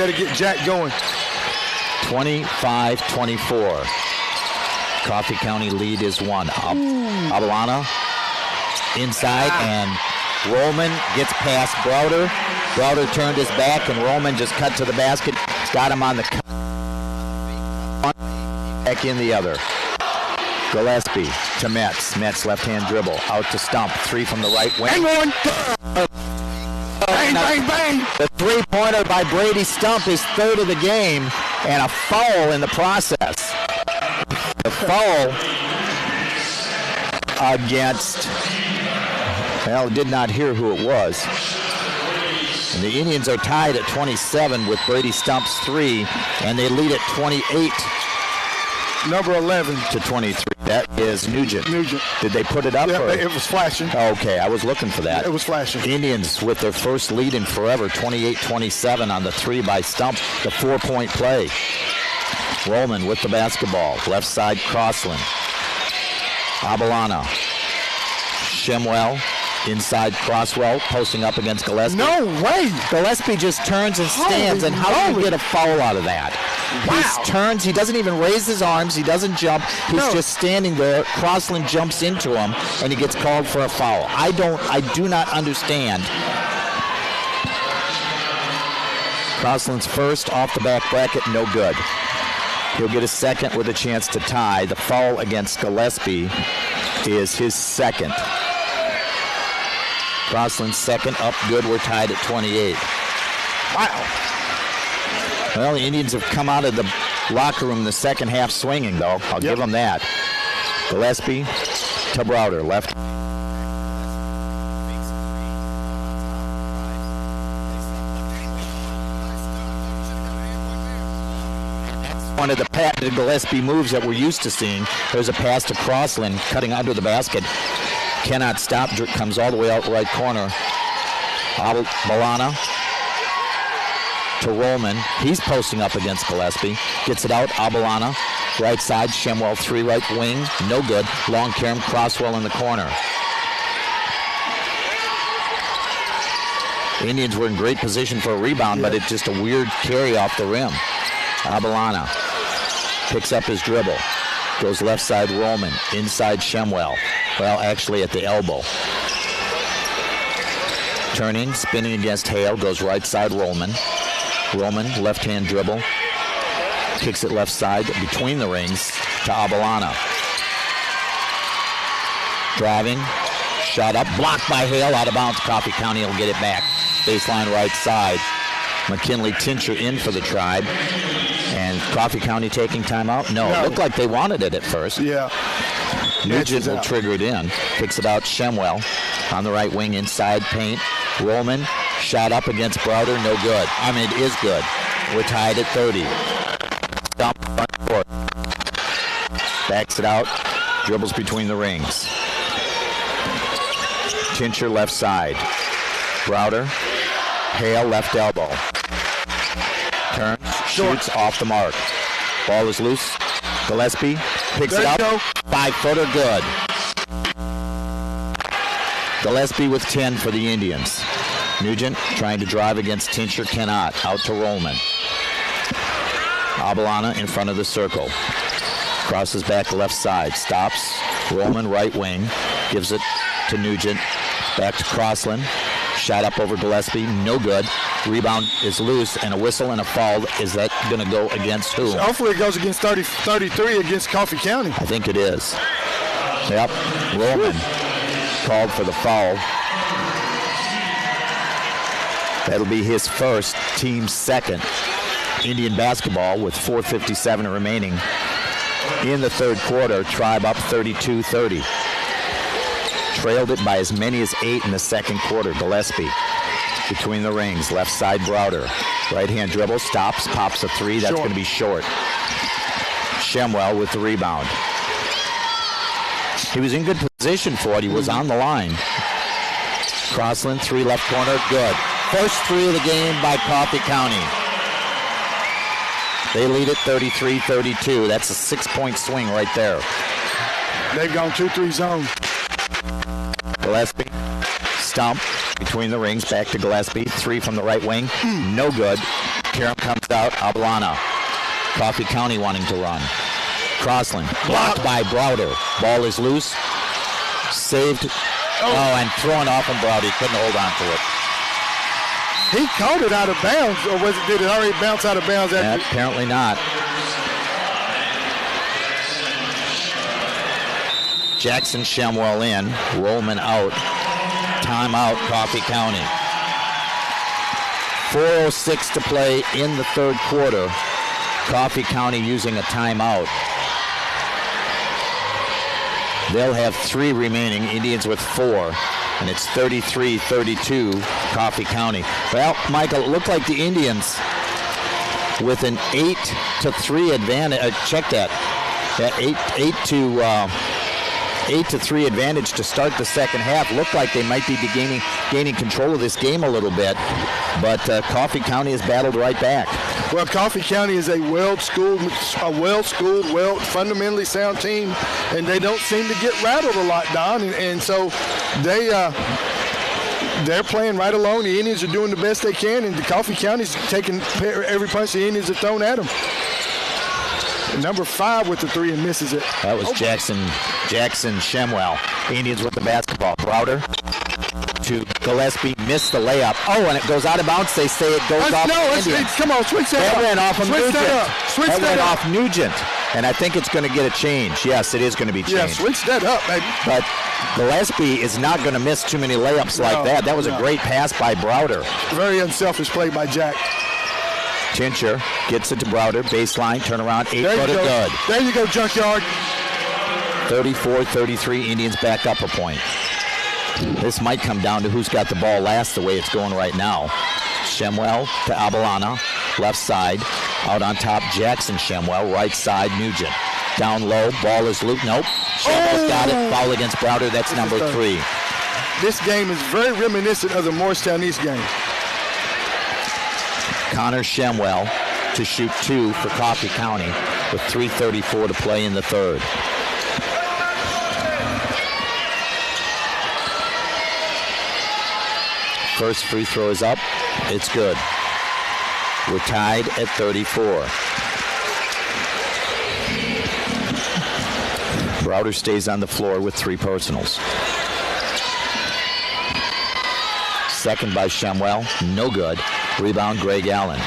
got to get Jack going. 25-24. Coffee County lead is 1. Avalana inside, and Roman gets past Browder. Browder turned his back, and Roman just cut to the basket. Got him on the cut. Back in the other. Gillespie to Metz. Metz left-hand dribble. Out to Stump. 3 from the right wing. Hang on. Bang, bang, bang. The three-pointer by Brady Stump is 3rd of the game, and a foul in the process. The foul against, well, did not hear who it was. And the Indians are tied at 27 with Brady Stump's 3, and they lead at 28. Number 11 to 23. That is Nugent. Did they put it up? Yeah, or? it was flashing. Okay, I was looking for that. It was flashing. Indians with their first lead in forever, 28-27 on the 3 by Stump. The 4-point play. Roman with the basketball. Left side, Crossland. Abalana. Shemwell. Inside Crosswell, posting up against Gillespie. No way! Gillespie just turns and stands, and how do you get a foul out of that? Wow. He turns, he doesn't even raise his arms, he doesn't jump, he's just standing there. Crossland jumps into him, and he gets called for a foul. I do not understand. Crossland's first off the back bracket, no good. He'll get a second with a chance to tie. The foul against Gillespie is his second. Crossland's second, up good. We're tied at 28. Wow. Well, the Indians have come out of the locker room the second half swinging, though. I'll give them that. Gillespie to Browder, left. One of the patented Gillespie moves that we're used to seeing. There's a pass to Crossland, cutting under the basket. Cannot stop, comes all the way out right corner. Balana to Roman. He's posting up against Gillespie. Gets it out, Abalana. Right side, Shemwell, 3 right wing. No good. Long Karam, Crosswell in the corner. The Indians were in great position for a rebound, but it's just a weird carry off the rim. Abalana picks up his dribble. Goes left side, Roman. Inside, Shemwell. Well, actually at the elbow. Turning, spinning against Hale, goes right side, Roman. Roman, left-hand dribble. Kicks it left side between the rings to Abalana. Driving, shot up, blocked by Hale, out of bounds. Coffee County will get it back. Baseline right side. McKinley Tincher in for the Tribe. And Coffee County taking timeout? No, it looked like they wanted it at first. Yeah. Nugent will trigger it in. Kicks it out, Shemwell on the right wing, inside paint. Roman, shot up against Browder, no good. I mean, it is good. We're tied at 30. Dump front court. Backs it out, dribbles between the rings. Tincher left side. Browder, Hale left elbow. Turns, shoots off the mark. Ball is loose. Gillespie picks it up. 5-footer, good. Gillespie with 10 for the Indians. Nugent trying to drive against Tincher, cannot. Out to Roman. Abalana in front of the circle. Crosses back left side. Stops. Roman right wing. Gives it to Nugent. Back to Crossland. Shot up over Gillespie. No good. Rebound is loose, and a whistle and a foul. Is that going to go against who? So hopefully it goes against 33 against Coffee County. I think it is. Yep. Roman called for the foul. That'll be his first, team's second. Indian basketball with 4:57 remaining in the third quarter. Tribe up 32-30. Trailed it by as many as 8 in the second quarter. Gillespie between the rings. Left side, Browder. Right-hand dribble, stops, pops a 3. That's going to be short. Shemwell with the rebound. He was in good position for it. He was on the line. Crossland, 3 left corner, good. First 3 of the game by Coffee County. They lead it 33-32. That's a 6-point swing right there. They've gone 2-3 zone. Gillespie, Stump between the rings, back to Gillespie. 3 from the right wing, no good. Karam comes out. Ablana. Coffee County wanting to run. Crossland. Blocked by Browder. Ball is loose. Saved. Oh, and thrown off from Browder. He couldn't hold on to it. He caught it out of bounds, or did it already bounce out of bounds? Apparently not. Jackson Shemwell in. Rollman out. Timeout, Coffee County. 4:06 to play in the third quarter. Coffee County using a timeout. They'll have 3 remaining, Indians with 4, and it's 33-32, Coffee County. Well, Michael, it looked like the Indians with an 8-3 advantage. Check that. That 8-3 advantage to start the second half. Looked like they might be gaining control of this game a little bit, but Coffee County has battled right back. Well, Coffee County is a well-schooled, fundamentally sound team, and they don't seem to get rattled a lot, Don. And so they're playing right along. The Indians are doing the best they can, and the Coffee County's taking every punch the Indians have thrown at them. Number 5 with the 3 and misses it. That was Jackson Shemwell. Indians with the basketball. Browder to Gillespie, missed the layup. Oh, and it goes out of bounds. They say it goes off. Come on, switch that up. That went off of Nugent. That went off Nugent. And I think it's going to get a change. Yes, it is going to be changed. Yeah, switch that up, baby. But Gillespie is not going to miss too many layups like that. That was a great pass by Browder. Very unselfish play by Jack. Tincher gets it to Browder. Baseline, turnaround, 8-footer, good. There you go, Junkyard. 34-33, Indians back up a point. This might come down to who's got the ball last the way it's going right now. Shemwell to Abalana, left side. Out on top, Jackson Shemwell, right side, Nugent. Down low, ball is looped. Nope. Shemwell's got it. Foul against Browder. That's number 3. This game is very reminiscent of the Morristown East game. Connor Shemwell to shoot 2 for Coffee County with 3:34 to play in the third. First free throw is up. It's good. We're tied at 34. Browder stays on the floor with 3 personals. Second by Shemwell. No good. Rebound, Greg Allen.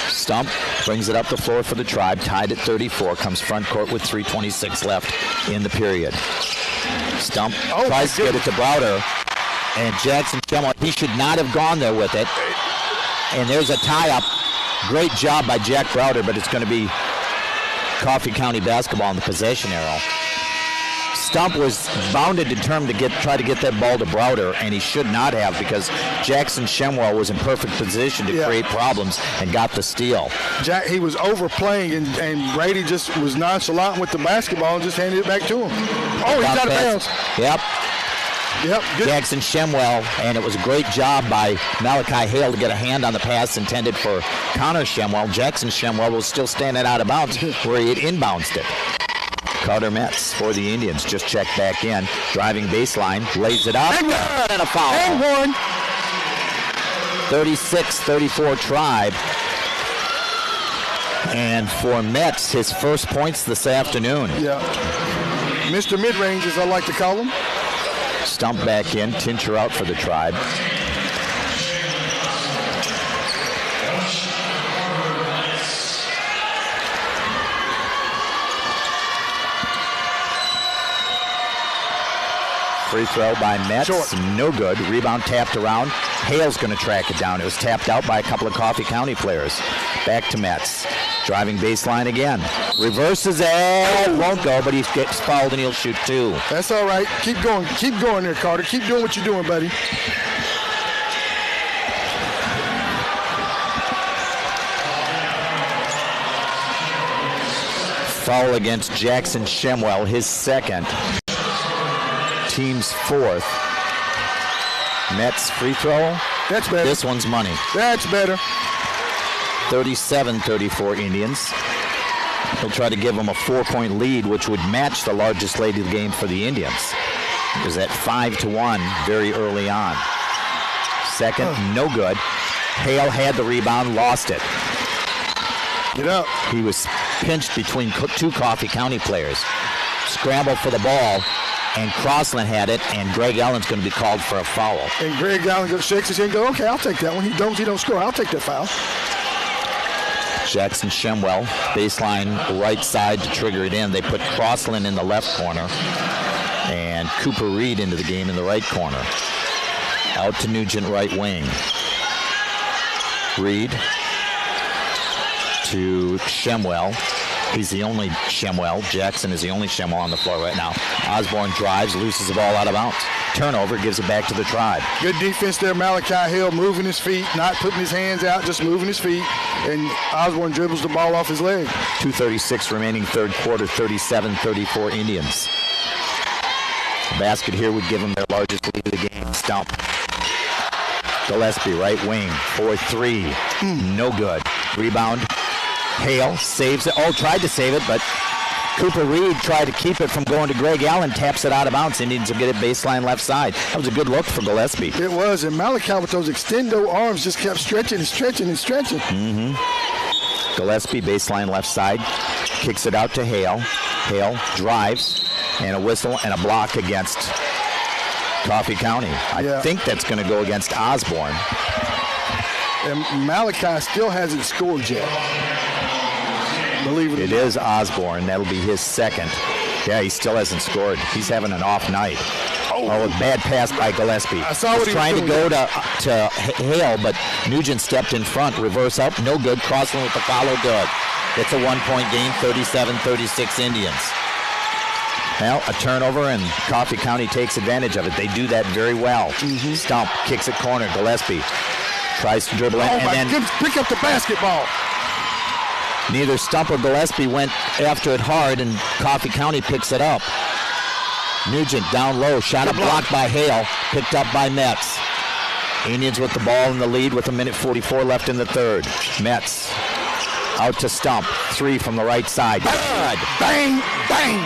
Stump brings it up the floor for the Tribe. Tied at 34. Comes front court with 3:26 left in the period. Stump tries to get it to Browder. And Jackson Shemwell, he should not have gone there with it. And there's a tie-up. Great job by Jack Browder, but it's going to be Coffee County basketball in the possession arrow. Stump was bound and determined to try to get that ball to Browder, and he should not have because Jackson Shemwell was in perfect position to create problems and got the steal. Jack, he was overplaying, and Brady just was nonchalant with the basketball and just handed it back to him. Oh, he's out of bounds. Yep. Good. Jackson Shemwell, and it was a great job by Malachi Hale to get a hand on the pass intended for Connor Shemwell. Jackson Shemwell was still standing out of bounds where he had inbounced it. Carter Metz for the Indians just checked back in. Driving baseline, lays it up, and a foul. And one. 36-34 Tribe. And for Metz, his first points this afternoon. Yeah. Mr. Mid-Range, as I like to call him. Stump back in, Tincher out for the Tribe. Free throw by Metz, no good. Rebound tapped around. Hale's going to track it down. It was tapped out by a couple of Coffee County players. Back to Metz. Driving baseline again. Reverses it. Won't go, but he gets fouled and he'll shoot 2. That's all right. Keep going. Keep going there, Carter. Keep doing what you're doing, buddy. Foul against Jackson Shemwell, his second. Team's 4th. Metz free throw. That's better. This one's money. That's better. 37-34 Indians. He'll try to give them a 4-point lead, which would match the largest lead of the game for the Indians. It was at 5-1 very early on. Second, no good. Hale had the rebound, lost it. Get up. He was pinched between two Coffee County players. Scrambled for the ball, and Crossland had it, and Greg Allen's going to be called for a foul. And Greg Allen shakes his head and goes, okay, I'll take that one. He don't score. I'll take that foul. Jackson Shemwell, baseline right side to trigger it in. They put Crossland in the left corner and Cooper Reed into the game in the right corner. Out to Nugent, right wing. Reed to Shemwell. He's the only Shemwell. Jackson is the only Shemwell on the floor right now. Osborne drives, loses the ball out of bounds. Turnover, gives it back to the Tribe. Good defense there. Malachi Hill moving his feet, not putting his hands out, just moving his feet. And Osborne dribbles the ball off his leg. 2:36 remaining third quarter, 37-34 Indians. The basket here would give them their largest lead of the game. Stump. Gillespie, right wing, 4-3. No good. Rebound. Hale saves it. Oh, tried to save it, but Cooper Reed tried to keep it from going to Greg Allen, taps it out of bounds. Indians will get it baseline left side. That was a good look for Gillespie. It was, and Malachi with those extendo arms just kept stretching and stretching and stretching. Gillespie, baseline left side, kicks it out to Hale. Hale drives, and a whistle and a block against Coffee County. I think that's going to go against Osborne. And Malachi still hasn't scored yet. Believe it or not. It is Osborne. That'll be his second. Yeah, he still hasn't scored. He's having an off night. Oh, a bad pass by Gillespie. I saw what he was trying doing. to go to Hale, but Nugent stepped in front. Reverse up, no good. Crossland with the follow, good. It's a one-point game, 37-36 Indians. Well, a turnover, and Coffee County takes advantage of it. They do that very well. Stump kicks it corner. Gillespie tries to dribble in, Oh, and my then goodness, pick up the basketball. neither Stump or Gillespie went after it hard, and Coffee County picks it up. Nugent down low, shot a block by Hale, picked up by Metz. Indians with the ball in the lead with 1:44 left in the third. Metz out to Stump, three from the right side. Good. Bang, bang.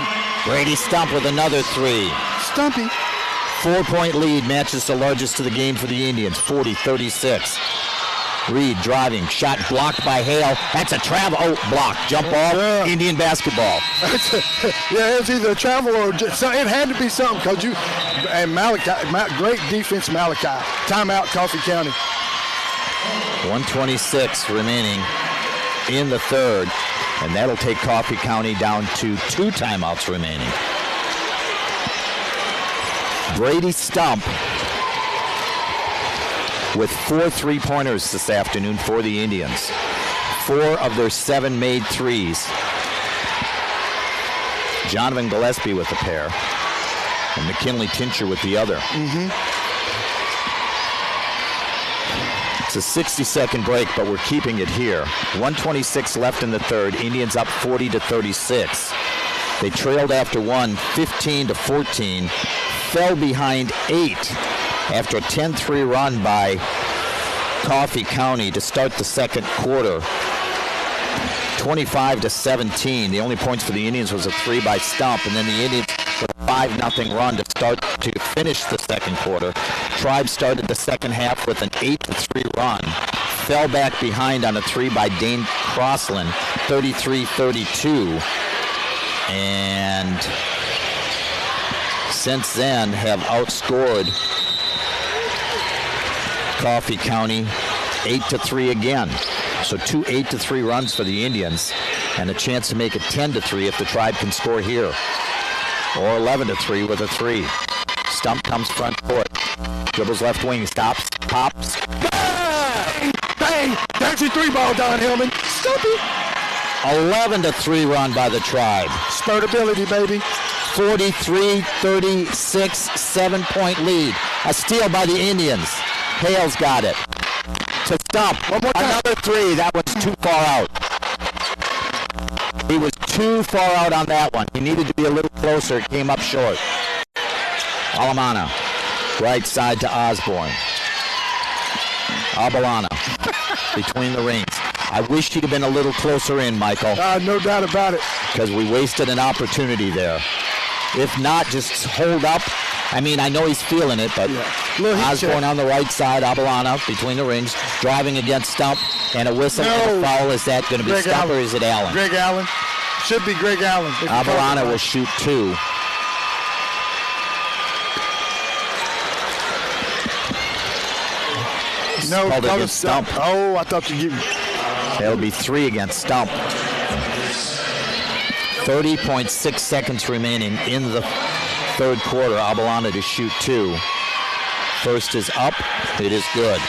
Brady Stump with another three. Stumpy. 4-point lead, matches the largest of the game for the Indians, 40-36. Reed driving, shot blocked by Hale. That's a travel. Oh, block, jump ball, Indian basketball. Yeah, it was either a travel or so it had to be something because you and Malachi, great defense, Malachi. Timeout, Coffee County. 1:26 remaining in the third, and that'll take Coffee County down to 2 timeouts remaining. Brady Stump with 4 3-pointers this afternoon for the Indians. 4 of their 7 made threes. Jonathan Gillespie with a pair, and McKinley Tincher with the other. It's a 60-second break, but we're keeping it here. 1:26 left in the third. Indians up 40-36. They trailed after one, 15-14. Fell behind 8 after a 10-3 run by Coffee County to start the second quarter. 25-17. The only points for the Indians was a 3 by Stump, and then the Indians with a 5-0 run to finish the second quarter. Tribe started the second half with an 8-3 run. Fell back behind on a 3 by Dane Crossland, 33-32. And since then have outscored Coffee County 8-3 again. So 2 8-3 runs for the Indians, and a chance to make it 10-3 if the Tribe can score here, or 11-3 with a 3. Stump comes front court, dribbles left wing, stops, pops. Bang! Bang! There's your 3-ball, Don Hillman. Stumpy. 11-3 run by the Tribe. Spurt ability, baby. 43-36, 7-point lead. A steal by the Indians. Hale's got it. To Stump. One more time. Another 3. That one's too far out. He was too far out on that one. He needed to be a little closer. Came up short. Alamana. Right side to Osborne. Abalana. Between the rings. I wish he'd have been a little closer in, Michael. No doubt about it. Because we wasted an opportunity there. If not, just hold up I mean, I know he's feeling it, but Osborne on the right side, Abellana between the rings, driving against Stump, and a whistle and a foul. Is that going to be Greg Stump Allen. or is it Allen? Greg Allen. Should be Greg Allen. Abellana will shoot 2. No, called against Stump. Oh, I thought you gave. That'll be 3 against Stump. 30.6 seconds remaining in the third quarter. Abellana to shoot 2. First is up. It is good.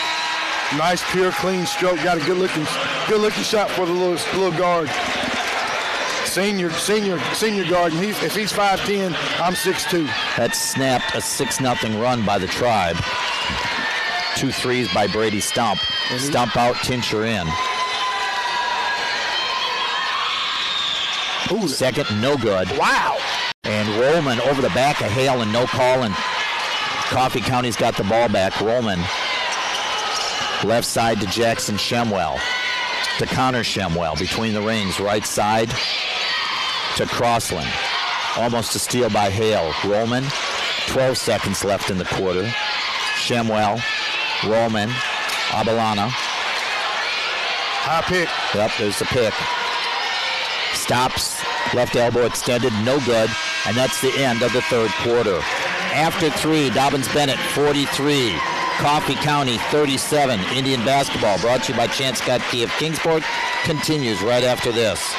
Nice, pure, clean stroke. Got a good looking shot for the little guard. Senior guard. And if he's 5'10", I'm 6'2". That snapped a 6-0 run by the Tribe. 2 threes by Brady Stump. Stump out, Tincher in. Ooh. Second, no good. Wow. And Rollman over the back of Hale and no call, and Coffee County's got the ball back. Rollman left side to Jackson Shemwell. To Connor Shemwell between the rings. Right side to Crossland. Almost a steal by Hale. Rollman, 12 seconds left in the quarter. Shemwell, Rollman, Abellana. High pick. Yep, there's the pick. Stops, left elbow extended, no good, and that's the end of the third quarter. After 3, Dobyns Bennett 43, Coffee County 37. Indian basketball brought to you by Chance Scott Key of Kingsport continues right after this.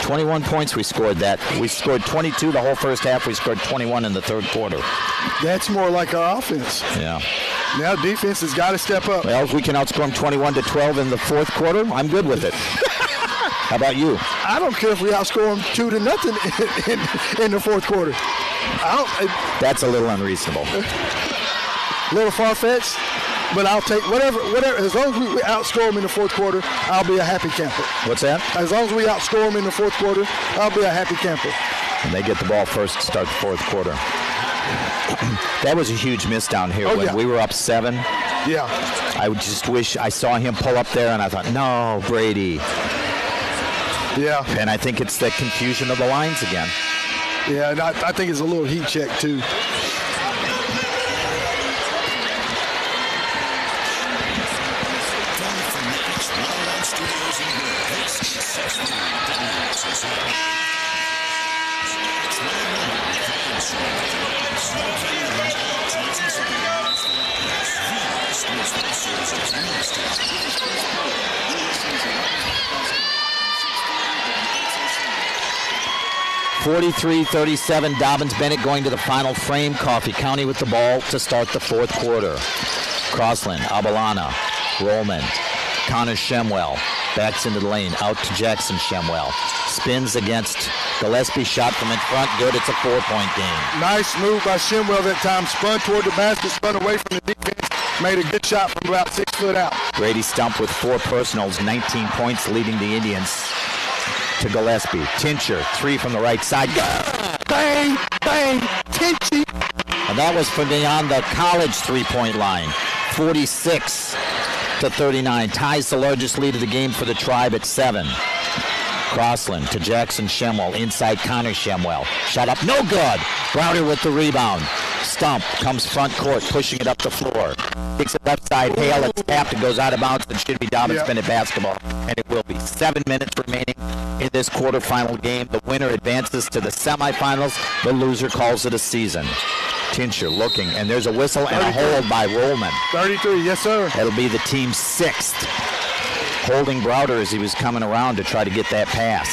21 points we scored that. We scored 22 the whole first half. We scored 21 in the third quarter. That's more like our offense. Yeah. Now defense has got to step up. Well, if we can outscore them 21-12 in the fourth quarter, I'm good with it. How about you? I don't care if we outscore them 2-0 in the fourth quarter. That's a little unreasonable. A little far-fetched, but I'll take whatever. As long as we outscore them in the fourth quarter, I'll be a happy camper. What's that? As long as we outscore them in the fourth quarter, I'll be a happy camper. And they get the ball first to start the fourth quarter. That was a huge miss down here when we were up 7. Yeah. I would just wish I saw him pull up there, and I thought, no, Brady. Yeah. And I think it's the confusion of the lines again. Yeah, and I think it's a little heat check, too. (43-37), Dobyns Bennett going to the final frame. Coffee County with the ball to start the fourth quarter. Crossland, Abellana, Rollman, Connor Shemwell backs into the lane, out to Jackson Shemwell. Spins against Gillespie, shot from in front, good. It's a 4-point game. Nice move by Shemwell that time. Spun toward the basket, spun away from the defense. Made a good shot from about 6 foot out. Brady Stump with 4 personals, 19 points, leading the Indians to Gillespie. Tincher, 3 from the right side. Bang, bang, Tinchy. And that was from beyond the college three-point line. 46-39. Ties the largest lead of the game for the Tribe at 7. Crossland to Jackson Shemwell. Inside Connor Shemwell. Shot up, no good. Browder with the rebound. Stump comes front court, pushing it up the floor. Takes it left side. Hale, it's tapped. It goes out of bounds. It should be Dobyns Bennett basketball. And it will be. 7 minutes remaining in this quarterfinal game. The winner advances to the semifinals. The loser calls it a season. Tincher looking, and there's a whistle and a hold by Rollman. 33, yes, sir. That'll be the team's 6th. Holding Browder as he was coming around to try to get that pass.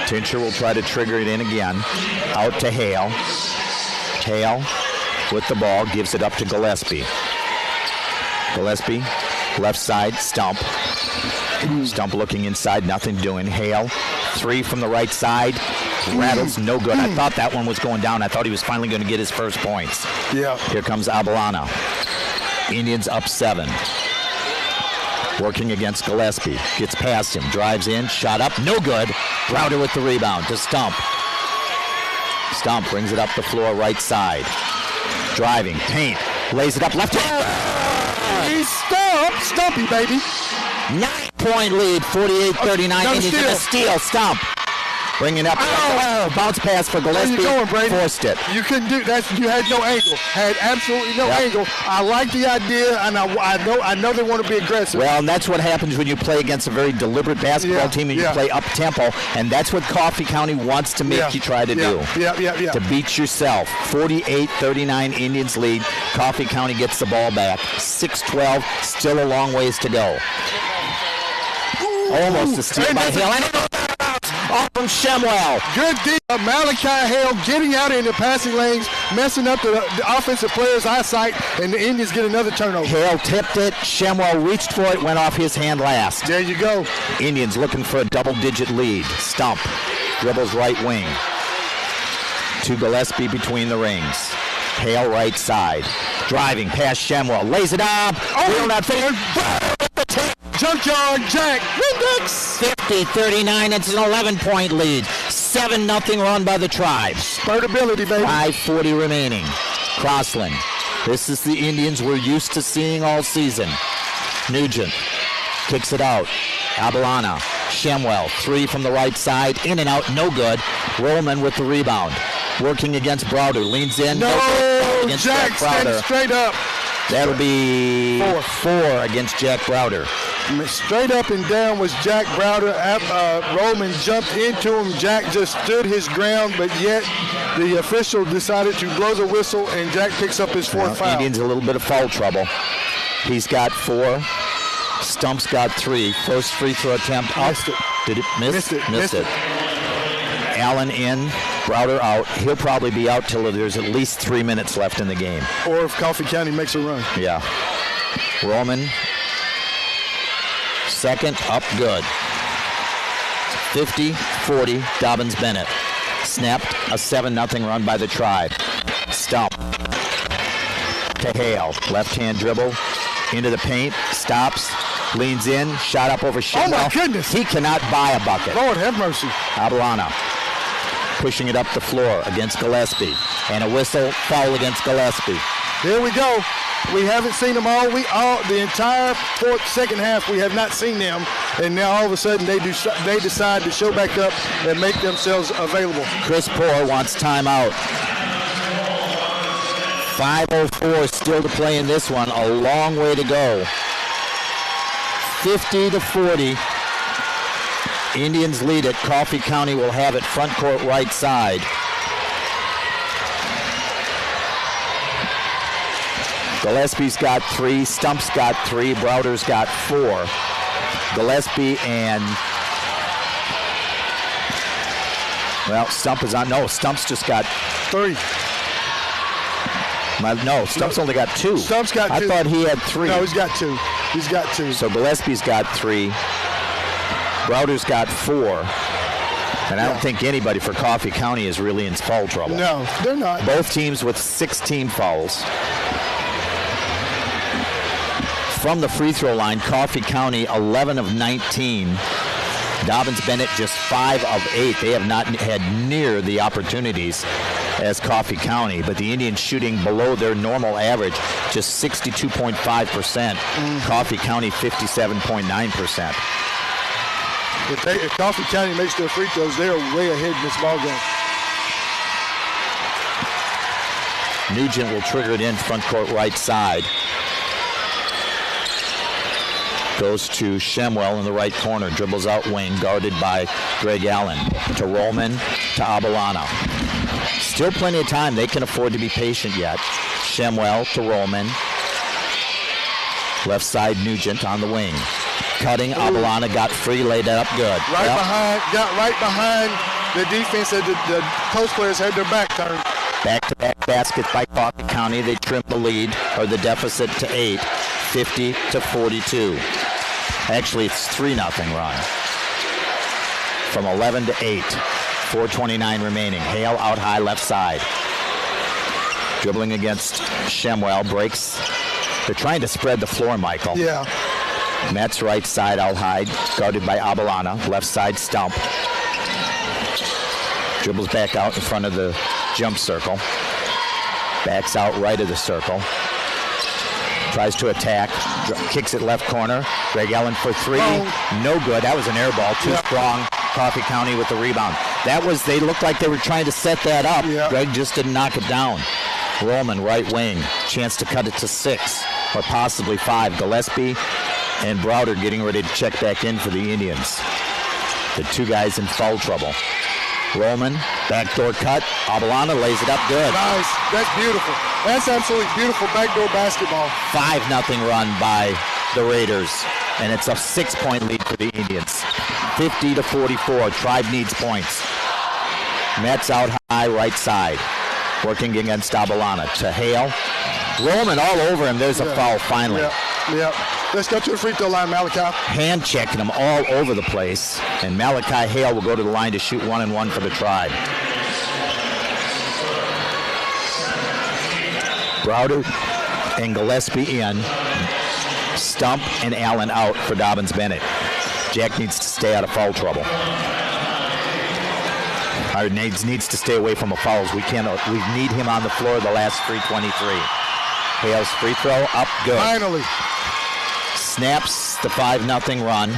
Tincher will try to trigger it in again. Out to Hale. Hale with the ball, gives it up to Gillespie. Gillespie, left side, Stump. Stump looking inside, nothing doing. Hale, 3 from the right side. Rattles, no good. I thought that one was going down. I thought he was finally going to get his first points. Yeah. Here comes Abellana. Indians up 7. Working against Gillespie. Gets past him. Drives in. Shot up. No good. Browder with the rebound to Stump. Stump brings it up the floor right side. Driving. Paint. Lays it up left hand. He's Stumpy, baby. 9 11-point lead, 48-39. Indians in a steal. Stump. Bringing up. Bounce pass for Gillespie. Where you going, Brady? Forced it. You couldn't do that. You had no angle. Had absolutely no angle. I like the idea, and I know they want to be aggressive. Well, and that's what happens when you play against a very deliberate basketball team and you play up-tempo, and that's what Coffee County wants to make you try to do. To beat yourself. 48-39 Indians lead. Coffee County gets the ball back. 6-12, still a long ways to go. Almost a steal by Hill. Off from Shemwell. Good deal. Malachi Hale getting out in the passing lanes, messing up the offensive player's eyesight, and the Indians get another turnover. Hale tipped it. Shemwell reached for it, went off his hand last. There you go. Indians looking for a double-digit lead. Stump. Dribbles right wing. To Gillespie between the rings. Hale right side. Driving past Shemwell. Lays it up. Junkyard Jack. Windex. 50-39. It's an 11-point lead. 7-0 run by the Tribes. Spurtability, baby. 5:40 remaining. Crossland. This is the Indians we're used to seeing all season. Nugent kicks it out. Abalana. Shemwell. 3 from the right side. In and out. No good. Rollman with the rebound. Working against Browder. Leans in. No. Against Jack standing straight up. That'll be 4 against Jack Browder. Straight up and down was Jack Browder. Roman jumped into him. Jack just stood his ground, but yet the official decided to blow the whistle, and Jack picks up his 4th foul. Indians a little bit of foul trouble. He's got 4. Stump's got 3. First free throw attempt. Missed it. Did it miss? Missed it. Allen in, Browder out. He'll probably be out till there's at least 3 minutes left in the game. Or if Coffee County makes a run. Yeah. Roman. Second, up good. 50-40, Dobyns Bennett. Snapped a 7-0 run by the Tribe. Stump. To Hale. Left-hand dribble. Into the paint. Stops. Leans in. Shot up over Shemwell. Oh, my goodness. He cannot buy a bucket. Lord have mercy. Abalana. Pushing it up the floor against Gillespie. And a whistle. Foul against Gillespie. Here we go. We haven't seen them all. The entire second half, we have not seen them. And now all of a sudden they decide to show back up and make themselves available. Chris Poore wants timeout. 5:04 still to play in this one. A long way to go. 50-40. Indians lead it. Coffee County will have it front court right side. Gillespie's got 3, Stump's got 3, Browder's got 4. Gillespie and, well, Stump is on. No, Stump's just got 3. Stump's only got 2. Stump's got 2. I thought he had 3. No, he's got 2. He's got 2. So Gillespie's got 3. Browder's got 4. And I don't think anybody for Coffee County is really in foul trouble. No, they're not. Both teams with 16 fouls. From the free throw line, Coffee County 11 of 19. Dobyns Bennett just 5 of 8. They have not had near the opportunities as Coffee County, but the Indians shooting below their normal average, just 62.5%. Coffee County 57.9%. If Coffee County makes their free throws, they're way ahead in this ball game. Nugent will trigger it in front court right side. Goes to Shemwell in the right corner. Dribbles out wing, guarded by Greg Allen. To Rollman, to Abalana. Still plenty of time. They can afford to be patient yet. Shemwell to Rollman. Left side Nugent on the wing. Cutting, Abalana got free, laid it up good. Got right behind the defense. The post players had their back turned. Back-to-back baskets by Coffee County. They trim the lead, or the deficit to 8, 50-42. Actually, it's 3-0 run. From 11 to 8, 4:29 remaining. Hale out high left side. Dribbling against Shemwell, breaks. They're trying to spread the floor, Michael. Yeah. Matt's right side out high, guarded by Abalana. Left side Stump. Dribbles back out in front of the jump circle. Backs out right of the circle. Tries to attack, kicks it left corner. Greg Ellen for three. No good. That was an air ball. Too strong. Coffee County with the rebound. They looked like they were trying to set that up. Greg just didn't knock it down. Roman, right wing. Chance to cut it to 6 or possibly 5. Gillespie and Browder getting ready to check back in for the Indians. The two guys in foul trouble. Roman, backdoor cut. Abelana lays it up good. Nice. That's beautiful. That's absolutely beautiful backdoor basketball. 5-0 run by the Raiders, and it's a 6-point lead for the Indians. 50-44. Tribe needs points. Mets out high, right side. Working against Abelana. To Hale. Roman all over him. There's a foul finally. Yep. Let's go to the free throw line, Malachi. Hand checking him all over the place. And Malachi Hale will go to the line to shoot 1-1 for the Tribe. Browder and Gillespie in. Stump and Allen out for Dobyns Bennett. Jack needs to stay out of foul trouble. Or needs to stay away from the fouls. We need him on the floor the last 3:23. Hale's free throw up good. Finally. Snaps the 5-0 run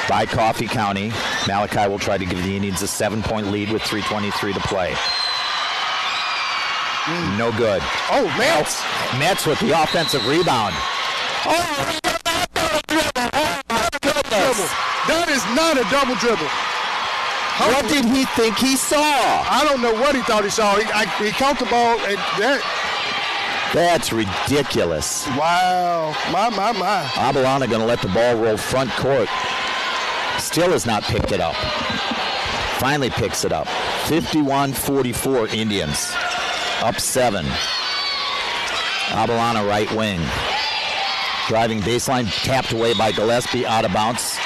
by Coffee County. Malachi will try to give the Indians a 7-point lead with 3:23 to play. No good. Oh, Metz. Metz with the offensive rebound. Oh, that is not a double dribble. What did he think he saw? I don't know what he thought he saw. He caught the ball and that. That's ridiculous. Wow. My. Abelana going to let the ball roll front court. Still has not picked it up. Finally picks it up. 51-44 Indians. Up 7. Abelana right wing. Driving baseline, tapped away by Gillespie, out of bounds.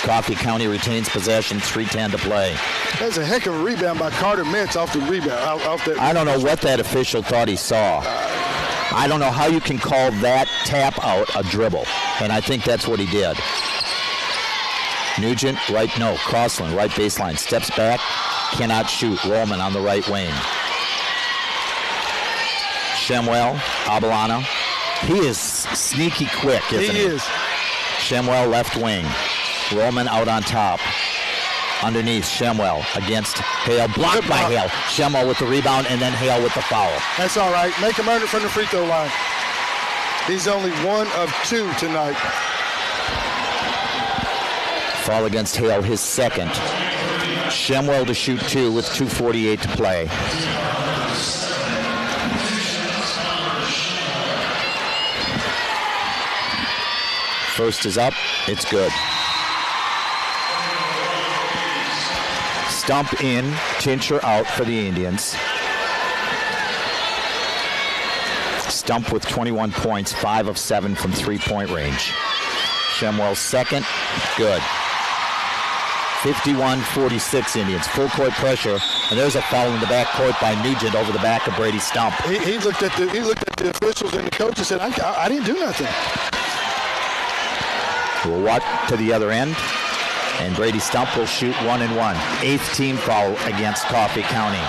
Coffee County retains possession, 3:10 to play. That's a heck of a rebound by Carter Metz off the rebound. I don't know what that official thought he saw. I don't know how you can call that tap out a dribble, and I think that's what he did. Nugent, Crossland, right baseline, steps back, cannot shoot. Roman on the right wing. Shemwell, Abelana. He is sneaky quick, isn't he? He is. Shemwell left wing. Roman out on top. Underneath, Shemwell against Hale. Blocked by Hale. Shemwell with the rebound, and then Hale with the foul. That's all right. Make him earn it from the free throw line. He's only 1 of 2 tonight. Foul against Hale, his second. Shemwell to shoot 2 with 2:48 to play. First is up. It's good. Stump in, Tincher out for the Indians. Stump with 21 points, 5 of 7 from 3-point range. Shemwell's second, good. 51-46 Indians, full court pressure, and there's a foul in the back court by Nugent over the back of Brady Stump. He looked at the officials and the coach and said, I didn't do nothing. We'll walk to the other end. And Brady Stump will shoot 1-1. 8th team foul against Coffee County.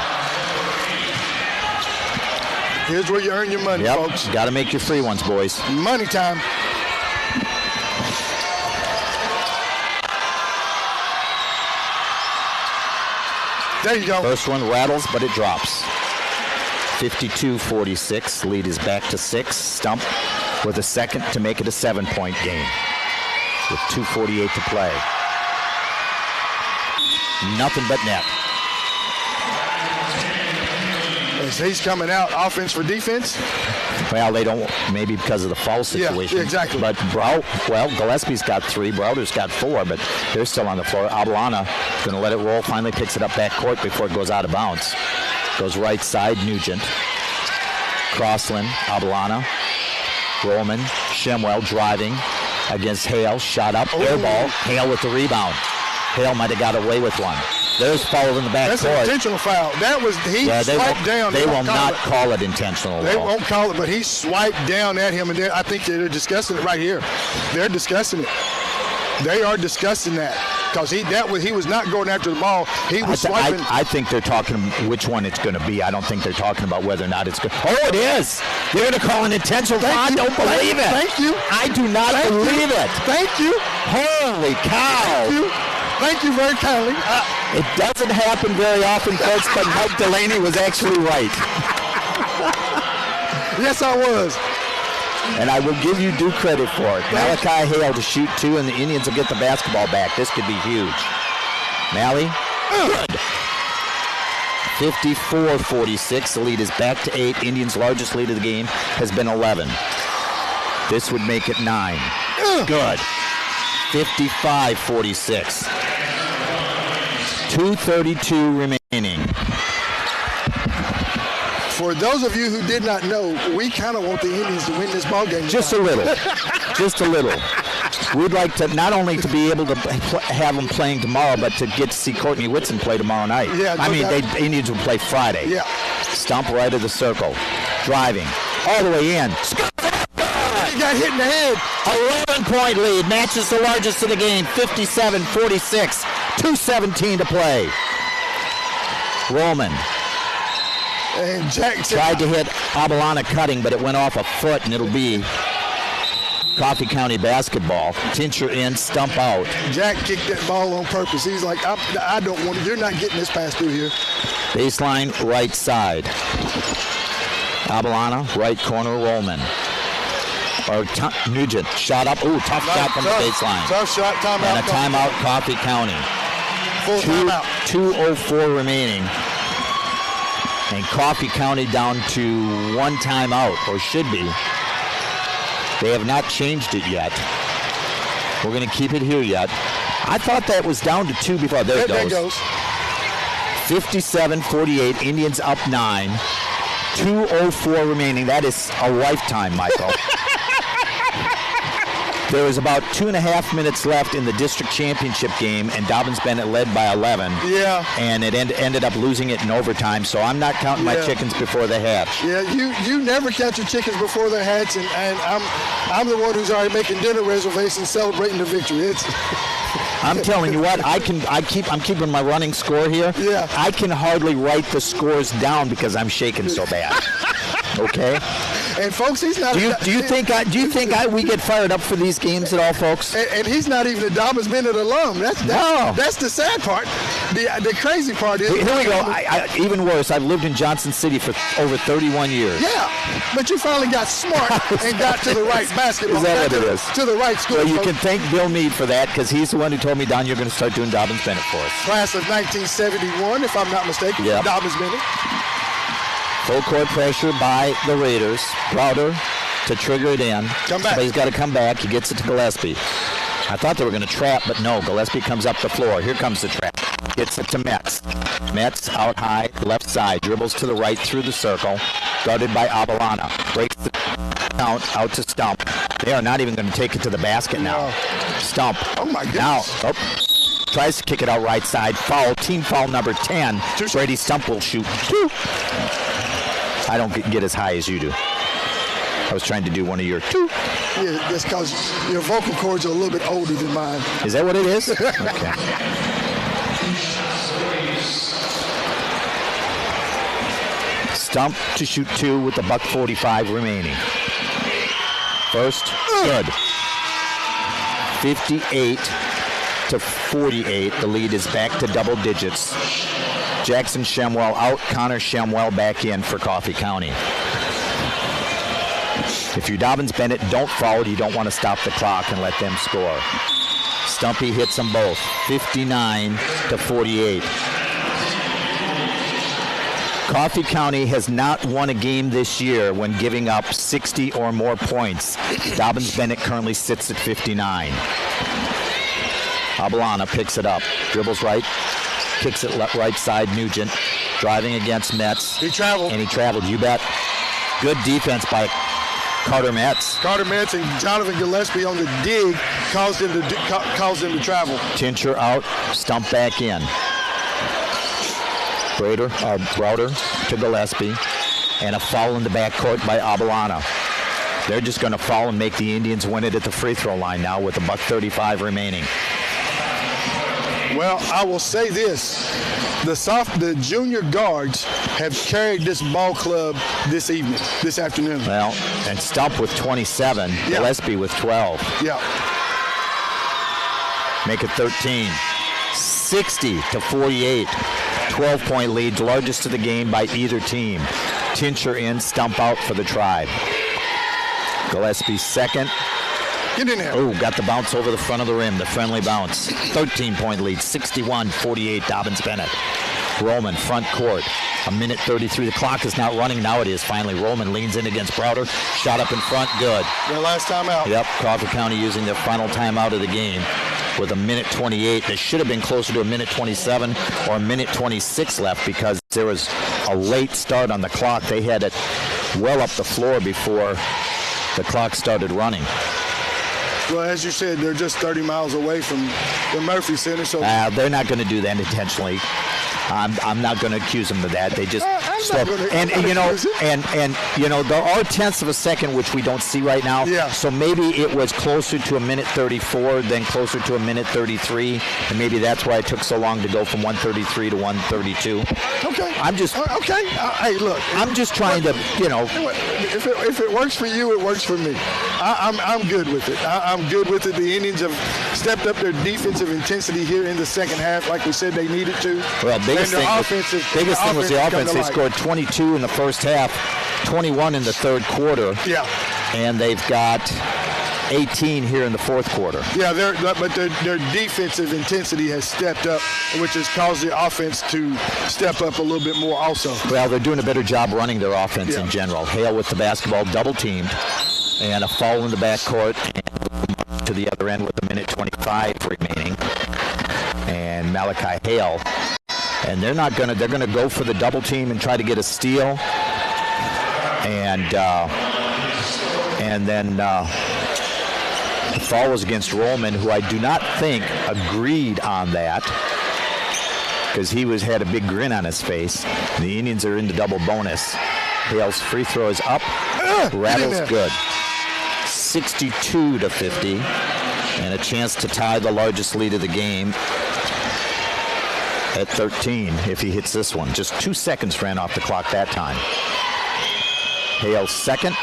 Here's where you earn your money, folks. Got to make your free ones, boys. Money time. There you go. First one rattles, but it drops. 52-46. Lead is back to 6. Stump with a second to make it a 7-point game. With 2:48 to play. Nothing but net. As he's coming out, offense for defense. Well, they don't, maybe because of the foul situation. Yeah, exactly. But Gillespie's got 3, Browder's got 4, but they're still on the floor. Abelana going to let it roll, finally picks it up back court before it goes out of bounds. Goes right side, Nugent. Crossland, Abelana, Roman, Shemwell driving against Hale, shot up, air ball. Hale with the rebound. Hale might have got away with one. There's foul in the back court. That's an intentional foul. That was, swiped down. They will not call it intentional. They won't call it, but he swiped down at him, and I think they're discussing it right here. They're discussing it. They are discussing that. because he was not going after the ball. He was swiping. I think they're talking which one it's going to be. I don't think they're talking about whether or not it's good. Oh, it is. They're going to call an intentional foul. I don't believe it. Thank you. I do not believe it. Thank you. Holy cow. Thank you very kindly. It doesn't happen very often, folks, but Mike Delaney was actually right. Yes, I was. And I will give you due credit for it. Malachi Hale to shoot 2, and the Indians will get the basketball back. This could be huge. Mally, good. 54-46. The lead is back to 8. Indians' largest lead of the game has been 11. This would make it 9. Good. 55-46. 2:32 remaining. For those of you who did not know, we kind of want the Indians to win this ball game. Just a little. Just a little. We'd like to not only to be able to have them playing tomorrow, but to get to see Courtney Whitson play tomorrow night. Yeah, the Indians will play Friday. Yeah. Stump right of the circle. Driving. All the way in. He got hit in the head. 11-point lead. Matches the largest of the game. 57-46. 2:17 to play. Roman. And Jackson tried to hit Abalana cutting, but it went off a foot, and it'll be Coffee County basketball. Tincher in, Stump out. Jack kicked that ball on purpose. He's like, I don't want it. You're not getting this pass through here. Baseline right side. Abalana, right corner, Roman. Or Nugent, shot up. Ooh, tough shot from the baseline. Tough shot, timeout. And a timeout, Coffee County. Full timeout. 2:04 remaining. And Coffee County down to 1 timeout, or should be. They have not changed it yet. We're going to keep it here yet. I thought that was down to 2 before. There it goes. 57-48, Indians up 9. 2:04 remaining. That is a lifetime, Michael. There was about 2.5 minutes left in the district championship game, and Dobyns Bennett led by 11. Yeah. And it ended up losing it in overtime, so I'm not counting my chickens before they hatch. Yeah, you never count your chickens before they hatch, and I'm the one who's already making dinner reservations celebrating the victory. I'm telling you what, I'm keeping my running score here. Yeah. I can hardly write the scores down because I'm shaking so bad. Okay. And folks, he's not. Do you think we get fired up for these games at all, folks? And he's not even a Dobyns Bennett alum. That's the sad part. The crazy part is. Here we go. Even worse. I've lived in Johnson City for over 31 years. Yeah, but you finally got smart and got to the right basketball. Is that what it is? To the right school. So you can thank Bill Meade for that, because he's the one who told me, Don, you're going to start doing Dobyns Bennett for us. Class of 1971, if I'm not mistaken. Yep. Dobyns Bennett. Full court pressure by the Raiders. Browder to trigger it in. Come back. Somebody's got to come back. He gets it to Gillespie. I thought they were going to trap, but no. Gillespie comes up the floor. Here comes the trap. Gets it to Metz. Metz out high, left side. Dribbles to the right through the circle. Guarded by Abalana. Breaks the count out to Stump. They are not even going to take it to the basket now. Stump. Oh, my goodness. Now, tries to kick it out right side. Foul. Team foul number 10. Brady Stump will shoot 2. I don't get as high as you do. I was trying to do one of your 2. Yeah, that's because your vocal cords are a little bit older than mine. Is that what it is? Okay. Stump to shoot 2 with the $1:45 remaining. First, good. 58-48. The lead is back to double digits. Jackson Shemwell out, Connor Shemwell back in for Coffee County. If you Dobyns Bennett don't foul, you don't want to stop the clock and let them score. Stumpy hits them both, 59-48. Coffee County has not won a game this year when giving up 60 or more points. Dobyns Bennett currently sits at 59. Abalana picks it up, dribbles right, kicks it right side, Nugent, driving against Metz. He traveled. And he traveled, you bet. Good defense by Carter Metz. Carter Metz and Jonathan Gillespie on the dig caused him to travel. Tincher out, Stump back in. Browder to Gillespie, and a foul in the backcourt by Abalana. They're just going to foul and make the Indians win it at the free throw line now with $1:35 remaining. Well, I will say this. The junior guards have carried this ball club this afternoon. Well, and Stump with 27, Gillespie with 12. Yeah. Make it 13. 60-48. 12-point lead, largest of the game by either team. Tincher in, Stump out for the Tribe. Gillespie second. Get in there. Oh, got the bounce over the front of the rim, the friendly bounce. 13-point lead, 61-48, Dobyns Bennett. Roman, front court. A minute 33. The clock is not running. Now it is. Finally, Roman leans in against Browder. Shot up in front. Good. Their last time out. Yep. Crawford County using their final timeout of the game with a minute 28. They should have been closer to a minute 27 or a minute 26 left because there was a late start on the clock. They had it well up the floor before the clock started running. Well, as you said, they're just 30 miles away from the Murphy Center. So they're not going to do that intentionally. I'm not going to accuse them of that. They just there are tenths of a second which we don't see right now. Yeah. So maybe it was closer to a minute 34 than closer to a minute 33, and maybe that's why it took so long to go from 133 to 132. Okay. Hey, look. I'm just trying to, If it works for you, it works for me. I'm good with it. I'm good with it. The Indians have stepped up their defensive intensity here in the second half, like we said they needed to. Well, biggest thing was the offense. They scored 22 in the first half, 21 in the third quarter. Yeah. And they've got 18 here in the fourth quarter. Yeah, but their defensive intensity has stepped up, which has caused the offense to step up a little bit more also. Well, they're doing a better job running their offense in general. Hale with the basketball, double teamed, and a foul in the backcourt, and to the other end with a minute 25 remaining. And Malachi Hale. And they're going to go for the double team and try to get a steal. And then the foul was against Roman, who I do not think agreed on that because he had a big grin on his face. The Indians are into double bonus. Hale's free throw is up. Rattles good. 62-50. And a chance to tie the largest lead of the game at 13 if he hits this one. Just 2 seconds ran off the clock that time. Hale second.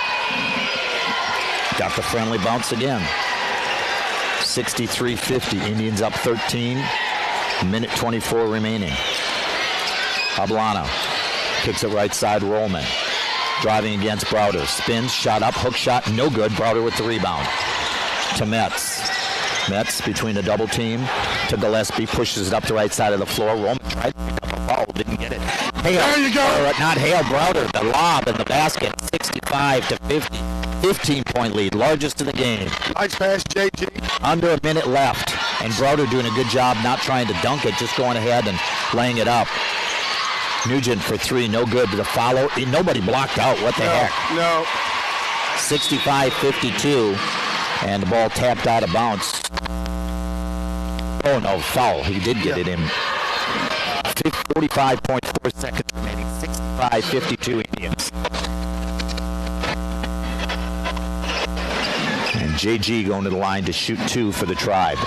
Got the friendly bounce again. 63-50. Indians up 13. Minute 24 remaining. Ablano kicks it right side. Roman driving against Browder. Spins, shot up, hook shot, no good. Browder with the rebound. To Metz. Metz between the double team to Gillespie, pushes it up the right side of the floor. Roman tried to pick up a foul, didn't get it. Hale, there you go. Not Hale, Browder, the lob in the basket, 65-50. 15-point lead, largest in the game. Nice pass, JG. Under a minute left, and Browder doing a good job not trying to dunk it, just going ahead and laying it up. Nugent for three, no good. The follow, nobody blocked out. What the heck? No. 65-52. And the ball tapped out of bounds. Oh, no, foul. He did get it in. 45.4 seconds remaining. 65-52 Indians. And JG going to the line to shoot two for the Tribe.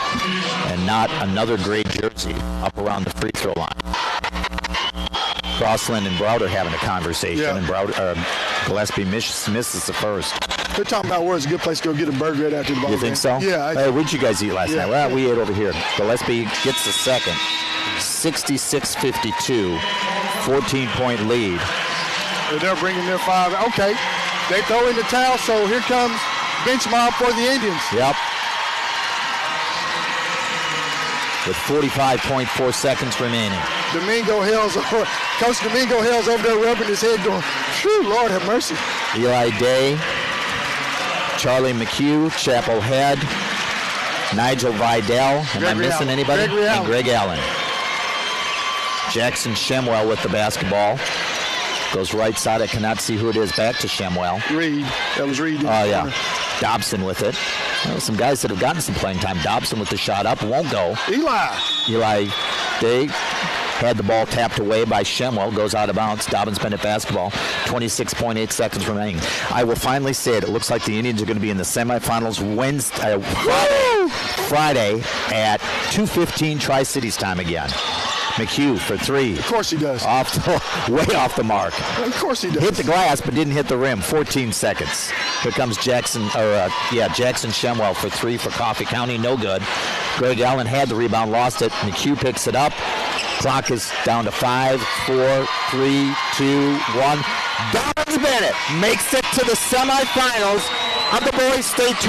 And not another gray jersey up around the free throw line. Crossland and Browder having a conversation. Yeah. And Gillespie misses the first. They're talking about where it's a good place to go get a burger at after the ball. You think so? Yeah. Hey, where'd you guys eat last night? Well, we ate over here. Gillespie gets the second. 66-52. 14-point lead. They're bringing their five. Okay. They throw in the towel, so here comes bench mob for the Indians. Yep. With 45.4 seconds remaining. Coach Domingo Hale's over there rubbing his head going, phew, Lord have mercy. Eli Day, Charlie McHugh, Chapel Head, Nigel Vidal. Am I missing anybody? And Greg Allen. Jackson Shemwell with the basketball. Goes right side. I cannot see who it is. Back to Shemwell. Reed. That was Reed. Oh, yeah. Dobson with it. Well, some guys that have gotten some playing time. Dobson with the shot up. Won't go. Eli Day had the ball tapped away by Shemwell. Goes out of bounds. Dobyns Bennett basketball. 26.8 seconds remaining. I will finally say it. It looks like the Indians are going to be in the semifinals Friday Friday at 2:15 Tri-Cities time again. McHugh for three. Of course he does. Way off the mark. Of course he does. Hit the glass, but didn't hit the rim. 14 seconds. Here comes Jackson Shemwell for three for Coffee County. No good. Greg Allen had the rebound, lost it. McHugh picks it up. Clock is down to 5, 4, 3, 2, 1. Dobyns Bennett makes it to the semifinals of the boys state tournament.